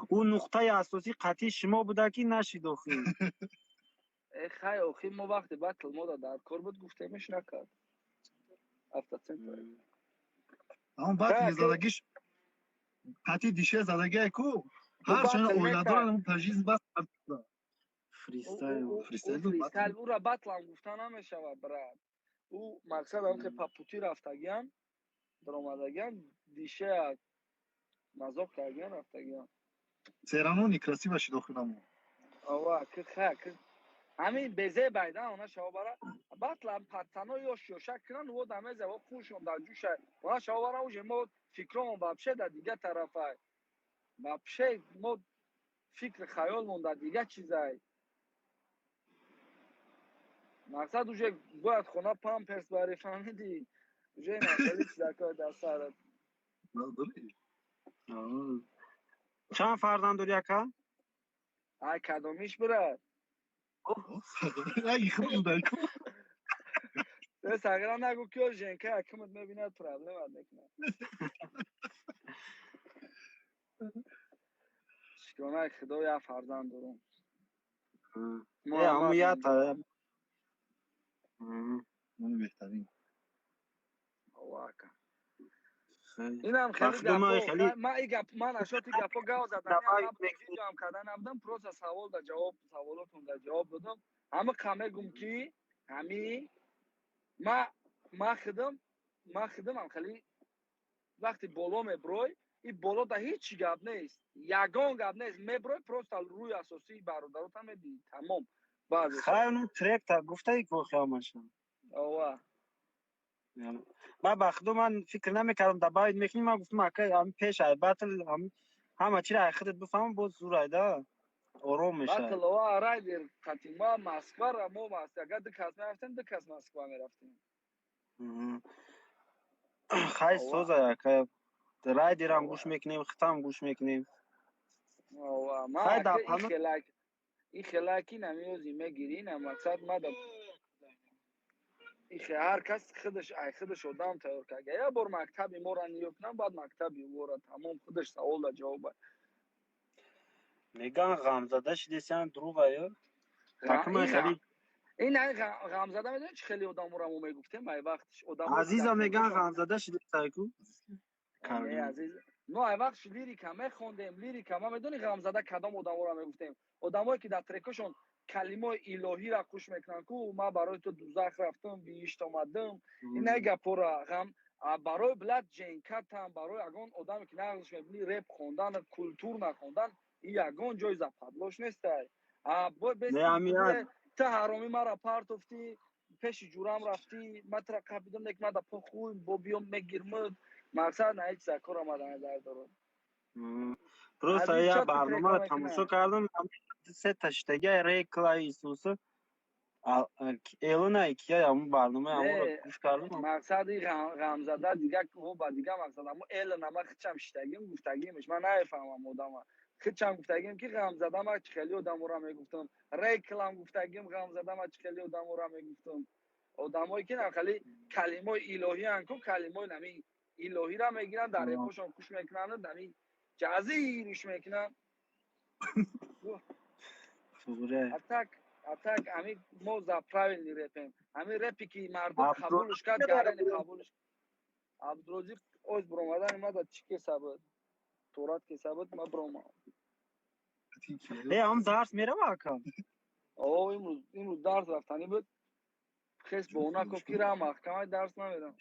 اون نقطه اساسی قطعی شما بوده که نشید آخه. خیلی آخی ما وقتی بطل ما در کار بود گفتیمش نکرد. هفته سنت اما بطل زدگیش قطعی دیشه زدگی کو هر چون اویلا دارن تجهیز بس فریستایل او را بطل هم گفتن نمیشود برات. او مقصد هم که پاپوتی رفتگیان در آمدگیان دیشه مذاق کردگیان رفتگیان سیرانو نیکراسی باشید آخونمو آوه که خیلی همین بزه بیدن اونا شما برا بطل هم پتنا یا شوشک کنن و دمیزه و خوشم در جوشه اونا شما برا اوشه ما فکرمون بپشه در دیگه طرفه بپشه ما فکر خیالمون در دیگه چیزه مقصد اوشه باید خونه پامپرس بری فهمیدی اوشه این خیلی چیزه که در سرت چند فرزند داری اکا؟ ای کدامیش بره ای خود دایکو بس اگر نگو که جنکه حکمت میبیند پرابلم هست نکنه شکرانه خدا یا فرزند دارم همون یه تا اون بهترین واکا این هم خیلی گپا من این گپ من اشاتی گپا گاو زدن هم ویدیو هم کردن نبودم پروسه سوال در جواب سوالاتون در جواب دادم همه کمه گم کی همی ما خدم هم خیلی وقتی بالا میبروی این بالا در هیچ گپ نیست یگان گپ نیست میبروی پروسه روی اساسی برادرات هم میبینی تمام خیلی اون ترک تا گفته ای که خیامشم اوه با بخدو من فکر نمیکردم در باید میکنیم من گفتم اکا هم پیش های بطل همه چی را اخیرت بفهمم بود زور هایده آروم میشه بطل اوه رای دیر قطیما مسکوا را مو مسکوا اگر دکاز میرفتیم دکاز مسکوا میرفتیم خیلی سوز های اکا رای دیر هم گوش میکنیم خطا هم گوش میکنیم اوه ما اکا این خلاکی نمیوزی میگیری مقصد ما در هر کس خودش آدم تیار کرد یا بر مکتبی ما را نیوکنم بعد مکتبی او را تمام خودش سوال را جواب میگن غمزده شدیسیان دروغ یا تکمه خیلی این غمزده میدونی چه خیلی آدم را ما میگفتیم ای وقتش عزیزم میگن غمزده شدیسیان کو عزیز ما ای وقتش لیریکا میخوندیم لیریکا ما میدونی غمزده کدام آدم را میگفتیم آدمایی که در ترکشون کلمه الهی را خوش میکنن کو ما برای تو دوزخ رفتم بیشت آمدم این گپا را غم برای بلد جنکت هم برای اگون آدمی که نقلش میبینی رپ خوندن کلتور نخوندن این یگان جایزه پدلاش نیست تا حرامی مرا پرتفتی پیش جورم رفتی متر قبیدم یک مده پا خوی با بیام میگیرمد مقصد نه هیچ زکر آمدن در دارم پروسا یا برنامه را تماشا کردم سه تشتگی ریکلا ایسوسو ایلونا ایکیا همون برنامه همون رو گوش کردم مقصد این غمزده دیگه او با دیگه مقصد اما ایلونا ما خیچم شتگیم گفتگیمش من نفهمم آدم خیچم گفتگیم که غمزده ما خیلی آدم را میگفتم ریکلا گفتگیم غمزده ما خیلی آدم را میگفتم آدمایی که خیلی کلمه الهی ان کو کلمه نمی الهی را میگیرن در رپشون گوش میکنن نمی جزیرش میکنن اتاک امی موزا правильный رپیم امی رپی که مردم قبولش کرد گرین قبولش عبدالروزی اوز برامدن ما دا چی که سبت تورات که سبت ما برام هم درس میره واکن امروز درس رفتنی بود خیس با اونا که را محکمه درس نمیدم